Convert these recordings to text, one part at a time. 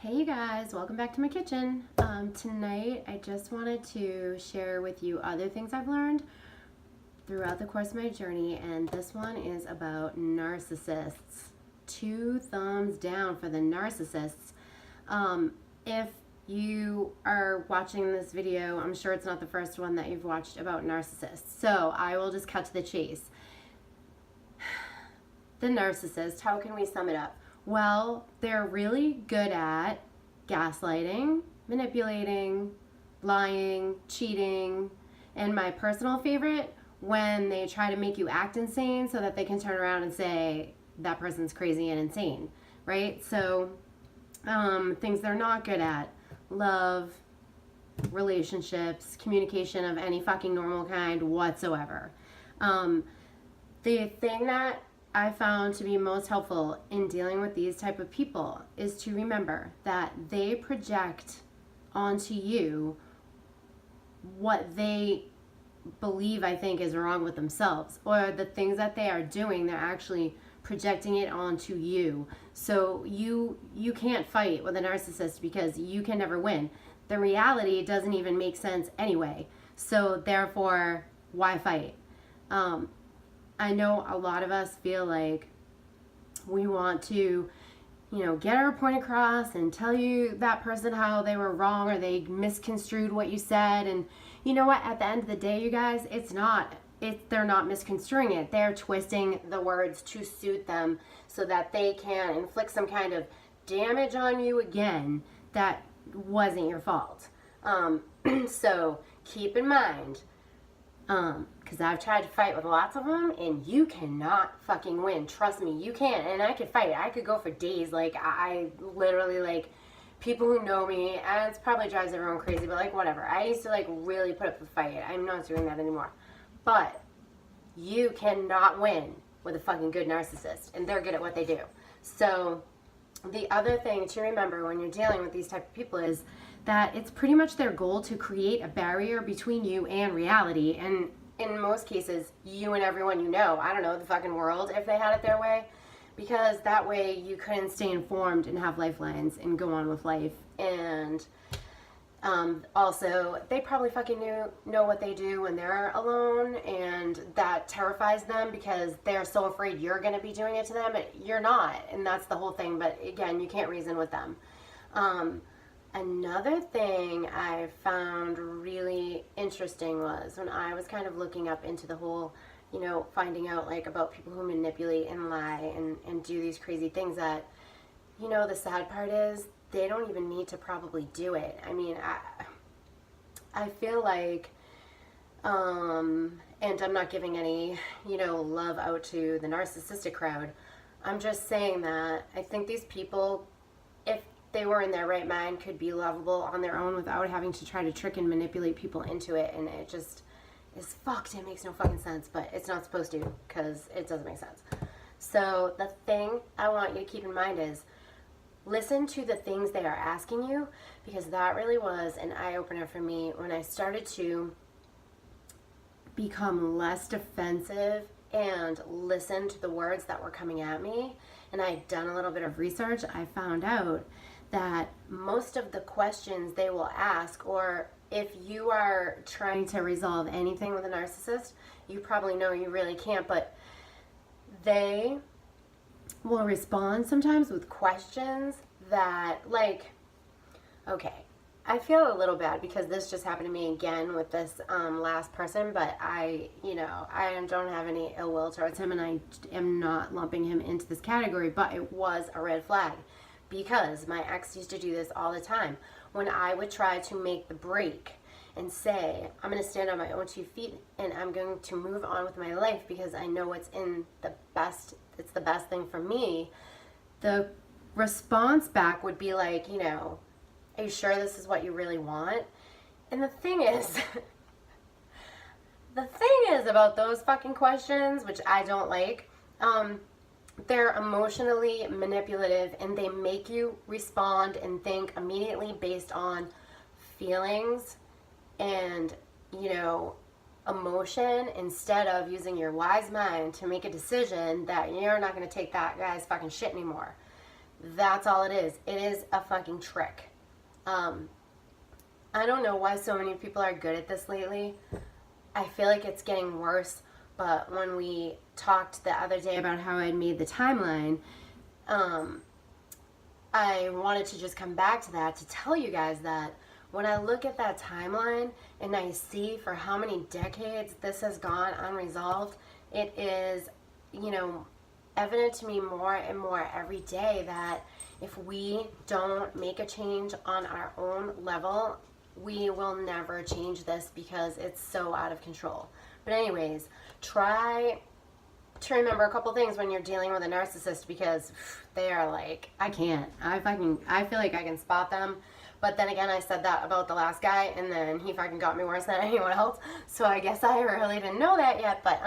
Hey you guys, welcome back to my kitchen. Tonight I just wanted to share with you other things I've learned throughout the course of my journey, and this one is about narcissists. 2 thumbs down for the narcissists. If you are watching this video, I'm sure it's not the first one that you've watched about narcissists, so I will just cut to the chase. The narcissist, how can we sum it up? Well, they're really good at gaslighting, manipulating, lying, cheating, and my personal favorite, when they try to make you act insane so that they can turn around and say that person's crazy and insane, right? So things they're not good at: love, relationships, communication of any fucking normal kind whatsoever. The thing that I found to be most helpful in dealing with these type of people is to remember that they project onto you what they believe, I think, is wrong with themselves, or the things that they are doing, they're actually projecting it onto you. So you can't fight with a narcissist because you can never win. The reality doesn't even make sense anyway. So therefore, why fight? I know a lot of us feel like we want to, get our point across and tell you that person how they were wrong or they misconstrued what you said. And you know what? At the end of the day, you guys, they're not misconstruing it. They're twisting the words to suit them so that they can inflict some kind of damage on you again that wasn't your fault. So keep in mind, because I've tried to fight with lots of them, and you cannot fucking win. Trust me, you can't. And I could fight. I could go for days. Like, I literally, like, people who know me, and it probably drives everyone crazy, but, like, whatever. I used to, like, really put up a fight. I'm not doing that anymore. But you cannot win with a fucking good narcissist, and they're good at what they do. So the other thing to remember when you're dealing with these type of people is that it's pretty much their goal to create a barrier between you and reality, and in most cases, you and everyone you know, I don't know, the fucking world, if they had it their way, because that way you couldn't stay informed and have lifelines and go on with life. And also, they probably fucking know what they do when they're alone, and that terrifies them because they're so afraid you're going to be doing it to them. You're not, and that's the whole thing, but again, you can't reason with them. Another thing I found really interesting was when I was kind of looking up into the whole, finding out like about people who manipulate and lie and do these crazy things that, the sad part is they don't even need to probably do it. I mean, I feel like, and I'm not giving any, love out to the narcissistic crowd. I'm just saying that I think these people, if they were in their right mind, could be lovable on their own without having to try to trick and manipulate people into it. And it just is fucked. It makes no fucking sense, but it's not supposed to, because it doesn't make sense. So the thing I want you to keep in mind is listen to the things they are asking you, because that really was an eye-opener for me when I started to become less defensive and listen to the words that were coming at me. And I'd done a little bit of research. I found out that most of the questions they will ask, or if you are trying to resolve anything with a narcissist, you probably know you really can't, but they will respond sometimes with questions that, like, okay, I feel a little bad because this just happened to me again with this last person, but I don't have any ill will towards him, and I am not lumping him into this category, but it was a red flag. Because my ex used to do this all the time. When I would try to make the break and say, I'm going to stand on my own 2 feet and I'm going to move on with my life because I know it's the best thing for me, the response back would be like, are you sure this is what you really want? And the thing is, about those fucking questions, which I don't like, they're emotionally manipulative, and they make you respond and think immediately based on feelings and, emotion, instead of using your wise mind to make a decision that you're not going to take that guy's fucking shit anymore. That's all it is. It is a fucking trick. I don't know why so many people are good at this lately. I feel like it's getting worse, but when we talked the other day about how I made the timeline, I wanted to just come back to that to tell you guys that when I look at that timeline and I see for how many decades this has gone unresolved, it is, evident to me more and more every day that if we don't make a change on our own level, we will never change this because it's so out of control. But anyways, try to remember a couple things when you're dealing with a narcissist, because they are like, I feel like I can spot them. But then again, I said that about the last guy, and then he fucking got me worse than anyone else. So I guess I really didn't know that yet, but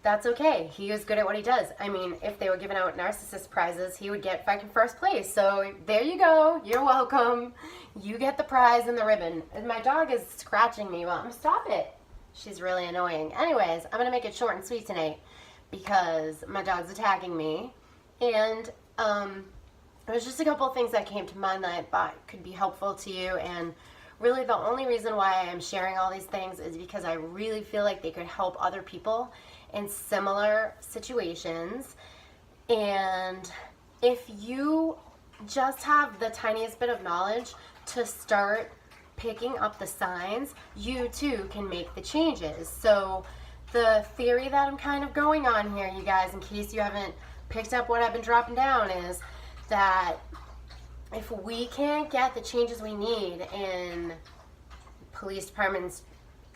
that's okay. He is good at what he does. I mean, if they were giving out narcissist prizes, he would get fucking first place. So there you go. You're welcome. You get the prize and the ribbon. And my dog is scratching me. Well, stop it. She's really annoying. Anyways, I'm going to make it short and sweet tonight because my dog's attacking me. And there's just a couple of things that came to mind that I thought could be helpful to you. And really the only reason why I am sharing all these things is because I really feel like they could help other people in similar situations. And if you just have the tiniest bit of knowledge to start picking up the signs, you too can make the changes. So the theory that I'm kind of going on here, you guys, in case you haven't picked up what I've been dropping down, is that if we can't get the changes we need in police departments,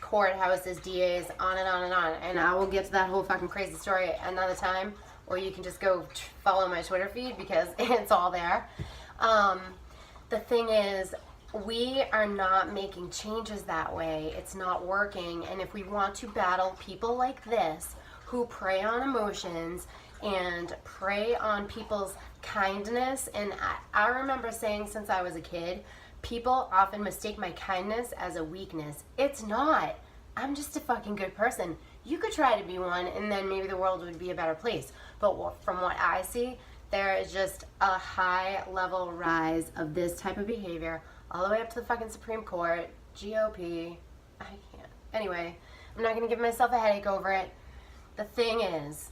courthouses, DAs, on and on and on, and I will get to that whole fucking crazy story another time, or you can just go follow my Twitter feed because it's all there. The thing is, we are not making changes that way. It's not working. And if we want to battle people like this who prey on emotions and prey on people's kindness, and I remember saying since I was a kid, people often mistake my kindness as a weakness. It's not. I'm just a fucking good person. You could try to be one, and then maybe the world would be a better place. But from what I see, there is just a high level rise of this type of behavior all the way up to the fucking Supreme Court, GOP. I can't. Anyway, I'm not going to give myself a headache over it. The thing is,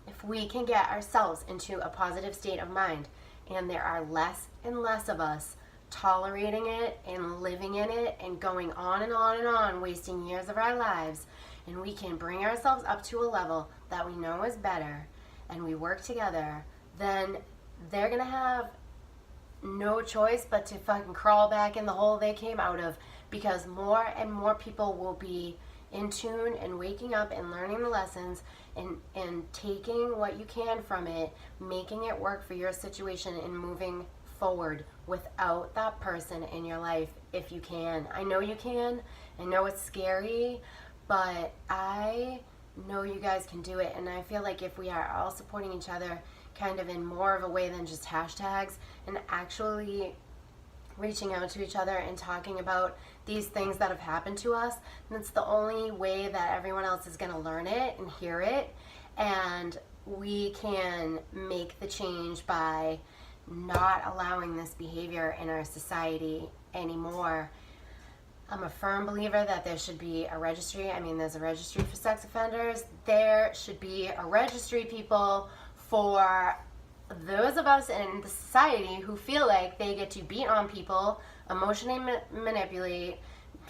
if we can get ourselves into a positive state of mind, and there are less and less of us tolerating it and living in it and going on and on and on, wasting years of our lives, and we can bring ourselves up to a level that we know is better, and we work together, then they're going to have no choice but to fucking crawl back in the hole they came out of, because more and more people will be in tune and waking up and learning the lessons and taking what you can from it, making it work for your situation, and moving forward without that person in your life if you can. I know you can. I know it's scary, but I know you guys can do it. And I feel like if we are all supporting each other kind of in more of a way than just hashtags, and actually reaching out to each other and talking about these things that have happened to us, that's the only way that everyone else is going to learn it and hear it. And we can make the change by not allowing this behavior in our society anymore. I'm a firm believer that there should be a registry. I mean, there's a registry for sex offenders. There should be a registry, people, for those of us in the society who feel like they get to beat on people, emotionally manipulate,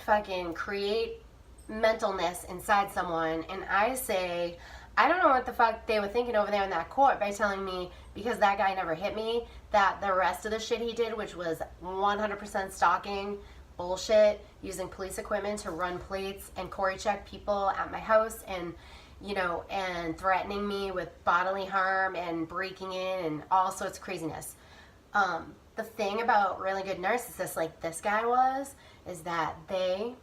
fucking create mentalness inside someone. And I say, I don't know what the fuck they were thinking over there in that court by telling me, because that guy never hit me, that the rest of the shit he did, which was 100% stalking, bullshit, using police equipment to run plates and Cory check people at my house, and and threatening me with bodily harm and breaking in and all sorts of craziness. The thing about really good narcissists like this guy is that they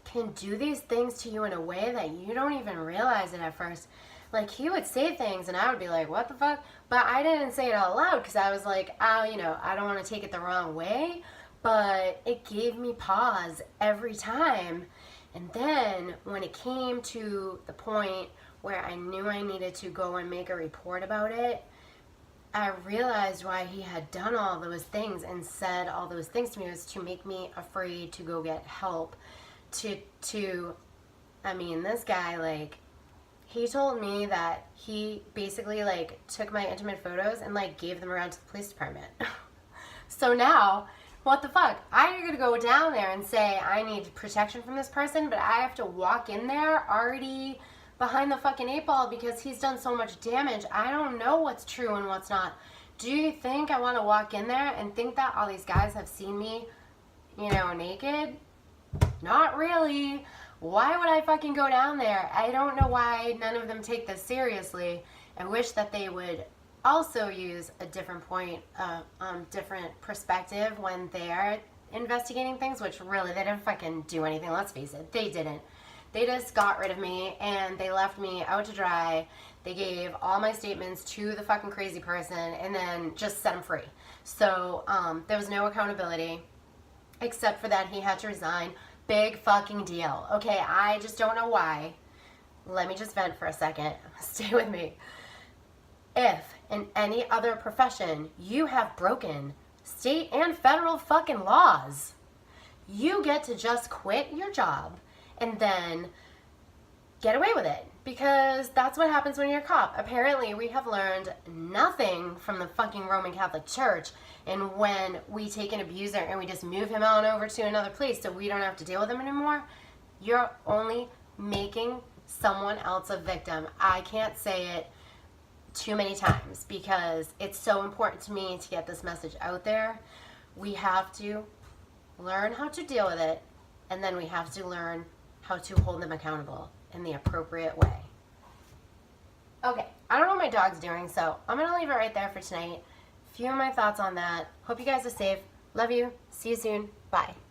can do these things to you in a way that you don't even realize it at first. Like, he would say things and I would be like, what the fuck? But I didn't say it out loud because I was like, oh, I don't want to take it the wrong way. But it gave me pause every time. And then when it came to the point where I knew I needed to go and make a report about it, I realized why he had done all those things and said all those things to me was to make me afraid to go get help. I mean, this guy, like, he told me that he basically, like, took my intimate photos and, like, gave them around to the police department. So now, what the fuck? I'm going to go down there and say I need protection from this person, but I have to walk in there already behind the fucking 8 ball because he's done so much damage. I don't know what's true and what's not. Do you think I want to walk in there and think that all these guys have seen me, you know, naked? Not really. Why would I fucking go down there? I don't know why none of them take this seriously. I wish that they would also use a different point, different perspective when they're investigating things, which really, they didn't fucking do anything. Let's face it, they didn't. They just got rid of me and they left me out to dry. They gave all my statements to the fucking crazy person and then just set him free. So there was no accountability except for that he had to resign. Big fucking deal. Okay, I just don't know why. Let me just vent for a second. Stay with me. If in any other profession you have broken state and federal fucking laws, you get to just quit your job and then get away with it, because that's what happens when you're a cop. Apparently, we have learned nothing from the fucking Roman Catholic Church, and when we take an abuser and we just move him on over to another place so we don't have to deal with him anymore, you're only making someone else a victim. I can't say it too many times because it's so important to me to get this message out there. We have to learn how to deal with it, and then we have to learn how to hold them accountable in the appropriate way. Okay, I don't know what my dog's doing, so I'm going to leave it right there for tonight. A few of my thoughts on that. Hope you guys are safe. Love you. See you soon. Bye.